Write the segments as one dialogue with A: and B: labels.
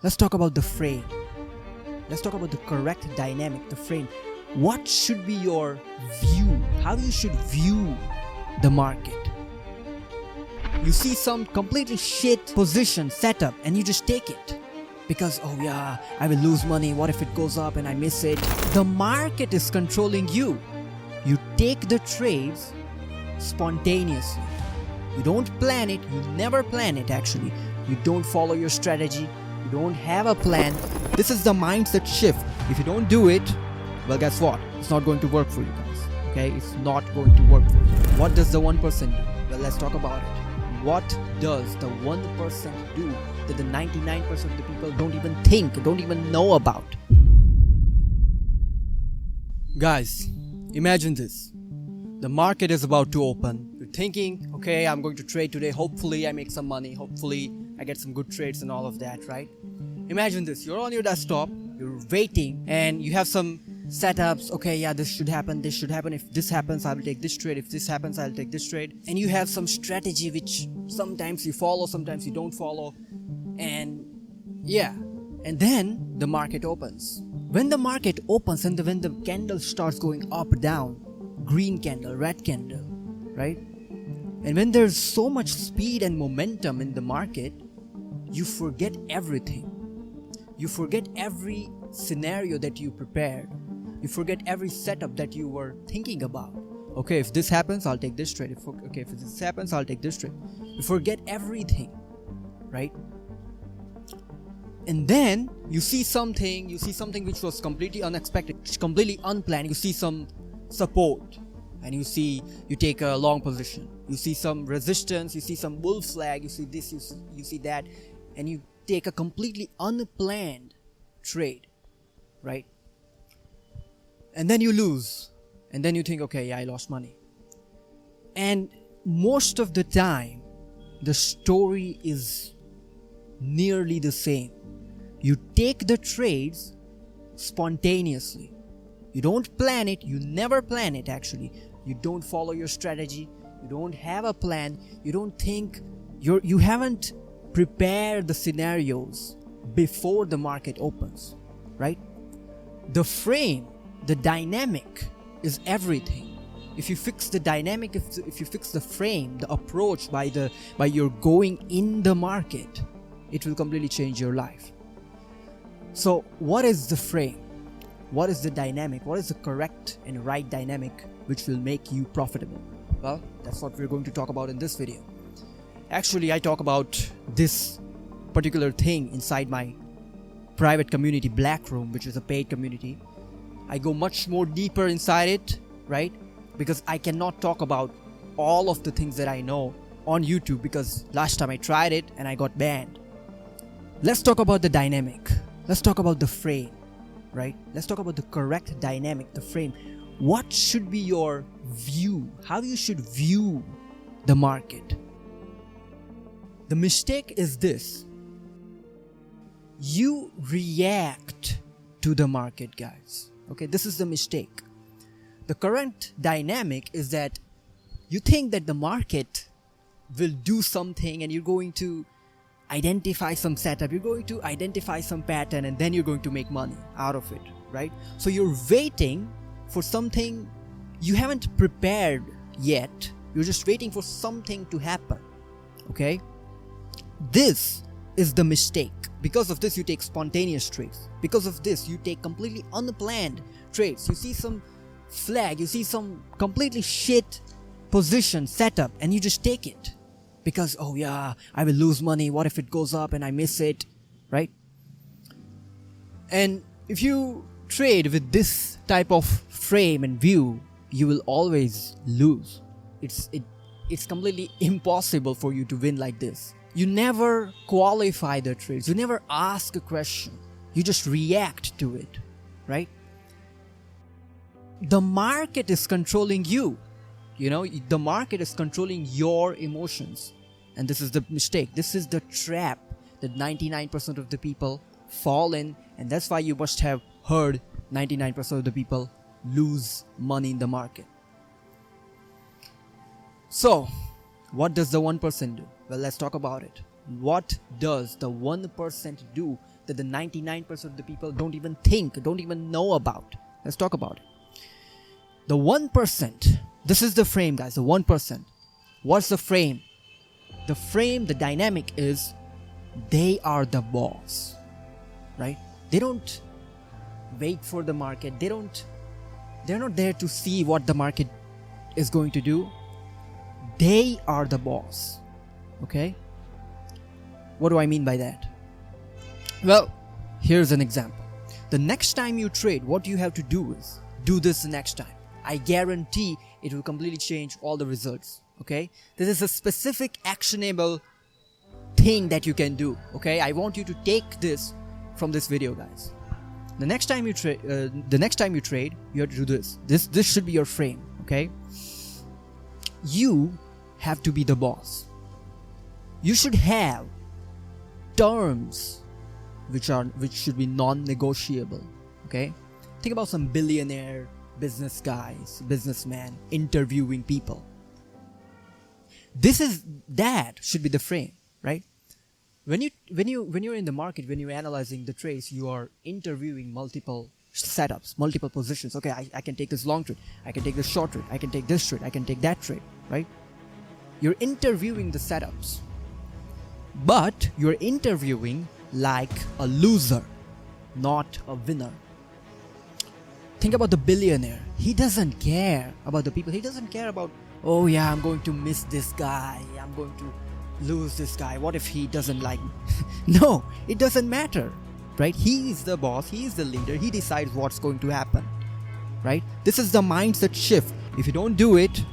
A: Let's talk about the frame. Let's talk about the correct dynamic, the frame. What should be your view? How you should view the market? You see some completely shit position setup and you just take it. Because, oh yeah, I will lose money. What if it goes up and I miss it? The market is controlling you. You take the trades spontaneously. You don't plan it. You never plan it actually. You don't follow your strategy. You don't have a plan. This is the mindset shift. If you don't do it, well, guess what? It's not going to work for you guys. Okay? It's not going to work for you. What does the 1% do? Well, let's talk about it. What does the 1% do that the 99% of the people don't even think, don't even know about? Guys, imagine this. The market is about to open. You're thinking, okay, I'm going to trade today. Hopefully I make some money. Hopefully I get some good trades and all of that, right? Imagine this. You're on your desktop, you're waiting, and you have some setups. Okay, yeah, this should happen. This should happen. If this happens, I will take this trade. If this happens, I'll take this trade. And you have some strategy which sometimes you follow, sometimes you don't follow. And yeah, and then the market opens. When the market opens and when the candle starts going up, down, green candle, red candle, right? And when there's so much speed and momentum in the market, you forget everything. You forget every scenario that you prepared. You forget every setup that you were thinking about. Okay, if this happens, I'll take this trade. If this happens, I'll take this trade. You forget everything, right? And then you see something which was completely unexpected, completely unplanned. You see some support and you take a long position. You see some resistance, you see some bull flag, you see this, you see that, and you take a completely unplanned trade, right? And then you lose, and then you think, okay, yeah, I lost money. And most of the time the story is nearly the same. You take the trades spontaneously. You don't plan it. You never plan it actually. You don't follow your strategy. You don't have a plan. You don't think. You haven't prepared the scenarios before the market opens, right? The frame, the dynamic is everything. If you fix the dynamic, if you fix the frame, the approach by your going in the market, it will completely change your life. So what is the frame? What is the dynamic? What is the correct and right dynamic which will make you profitable? Well, that's what we're going to talk about in this video. Actually, I talk about this particular thing inside my private community, Black Room, which is a paid community. I go much more deeper inside it, right? Because I cannot talk about all of the things that I know on YouTube because last time I tried it and I got banned. Let's talk about the dynamic. Let's talk about the frame, right? Let's talk about the correct dynamic, the frame. What should be your view? How you should view the market? The mistake is this. You react to the market, guys. Okay, this is the mistake. The current dynamic is that you think that the market will do something and you're going to identify some setup, you're going to identify some pattern, and then you're going to make money out of it, right? So you're waiting for something you haven't prepared yet. You're just waiting for something to happen, okay? This is the mistake. Because of this, you take spontaneous trades. Because of this, you take completely unplanned trades. You see some flag, you see some completely shit position setup, and you just take it. Because, oh yeah, I will lose money. What if it goes up and I miss it, right? And if you trade with this type of frame and view, you will always lose. It's completely impossible for you to win like this. You never qualify the trades. You never ask a question. You just react to it, right? The market is controlling you. You know, the market is controlling your emotions. And this is the mistake. This is the trap that 99% of the people fall in. And that's why you must have heard 99% of the people lose money in the market. So, what does the 1% do? Well, let's talk about it. What does the 1% do that the 99% of the people don't even think, don't even know about. Let's talk about it. The 1%, this is the frame, guys, the 1%. What's the frame? The frame, the dynamic is they are the boss, right? They don't wait for the market. They're not there to see what the market is going to do. They are the boss. Okay? What do I mean by that? Well, here's an example. The next time you trade, what you have to do is do this the next time. I guarantee it will completely change all the results. Okay? This is a specific actionable thing that you can do. Okay? I want you to take this from this video, guys. The next time you trade, you have to do this. This should be your frame. Okay? You have to be the boss. You should have terms which should be non-negotiable. Okay? Think about some billionaire business guys, businessmen interviewing people. That should be the frame, right? When you're in the market, when you're analyzing the trades, you are interviewing multiple setups, multiple positions. Okay, I can take this long trade, I can take this short trade, I can take this trade, I can take that trade, right? You're interviewing the setups, but you're interviewing like a loser, not a winner. Think about the billionaire. He doesn't care about the people. He doesn't care about, oh yeah, I'm going to miss this guy, I'm going to lose this guy, what if he doesn't like me? No, it doesn't matter, right? He is the boss, he is the leader, he decides what's going to happen, right? This is the mindset shift. If you don't do it,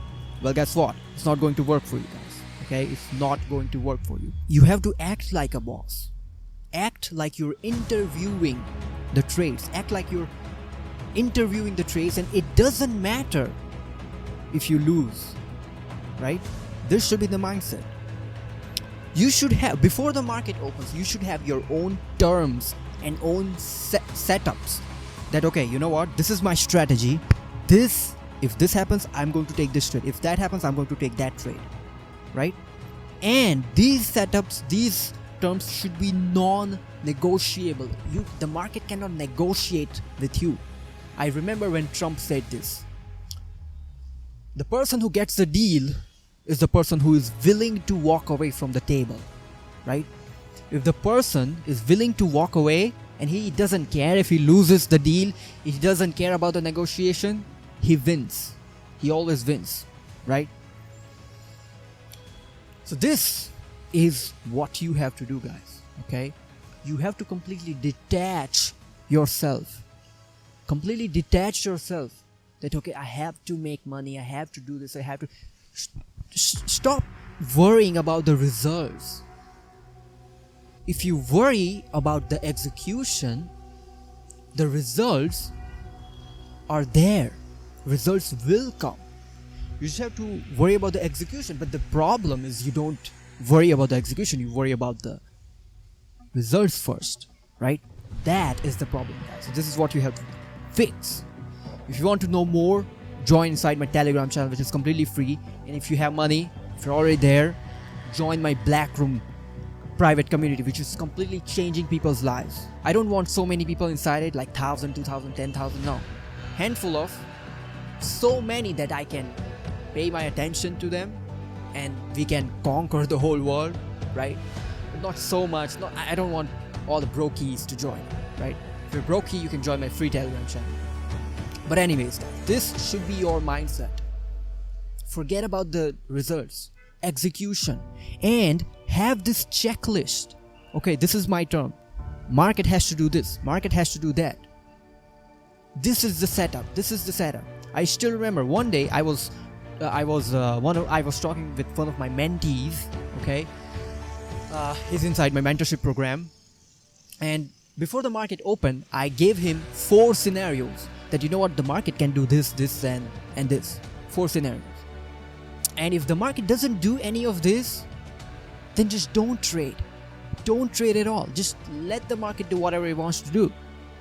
A: well, guess what? It's not going to work for you guys. Okay? It's not going to work for you. You have to act like a boss. Act like you're interviewing the trades. Act like you're interviewing the trades, and it doesn't matter if you lose, right? This should be the mindset. You should have, before the market opens, you should have your own terms and own setups. That, okay, you know what? This is my strategy. If this happens, I'm going to take this trade. If that happens, I'm going to take that trade, right? And these setups, these terms should be non-negotiable. The market cannot negotiate with you. I remember when Trump said this. The person who gets the deal is the person who is willing to walk away from the table, right? If the person is willing to walk away and he doesn't care if he loses the deal, he doesn't care about the negotiation, he wins. He always wins, right? So this is what you have to do, guys, okay? You have to completely detach yourself. Completely detach yourself. That, okay, I have to make money, I have to do this, I have to... Stop worrying about the results. If you worry about the execution, the results are there. Results will come. You just have to worry about the execution. But the problem is you don't worry about the execution. You worry about the results first, right? That is the problem, guys. So this is what you have to fix. If you want to know more, join inside my Telegram channel, which is completely free. And if you have money, if you're already there, join my Black Room private community, which is completely changing people's lives. I don't want so many people inside it, like 1,000, 2,000, 10,000. No, handful of, so many that I can pay my attention to them and we can conquer the whole world, right? But not so much. I don't want all the brokies to join, right? If you're brokey, you can join my free Telegram channel. But anyways, this should be your mindset. Forget about the results, execution, and have this checklist. Okay, this is my term. Market has to do this. Market has to do that. This is the setup. This is the setup. I still remember one day I was talking with one of my mentees. Okay, he's inside my mentorship program, and before the market opened, I gave him 4 scenarios. That, you know what, the market can do this, this, and this. 4 scenarios. And if the market doesn't do any of this, then just don't trade. Don't trade at all. Just let the market do whatever it wants to do.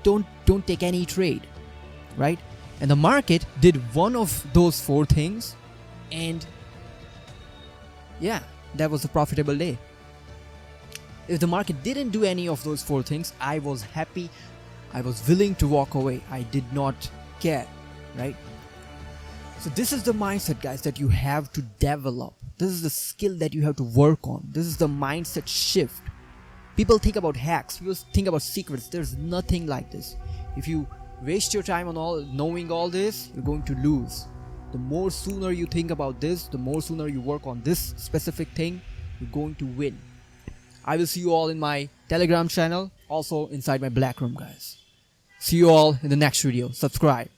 A: Don't take any trade, right? And the market did one of those 4 things, and yeah, that was a profitable day. If the market didn't do any of those 4 things, I was happy. I was willing to walk away. I did not care, right? So this is the mindset, guys, that you have to develop. This is the skill that you have to work on. This is the mindset shift. People think about hacks. People think about secrets. There's nothing like this. If you waste your time on knowing all this, you're going to lose. The more sooner you think about this, the more sooner you work on this specific thing, you're going to win. I will see you all in my Telegram channel, also inside my Black Room, guys. See you all in the next video. Subscribe.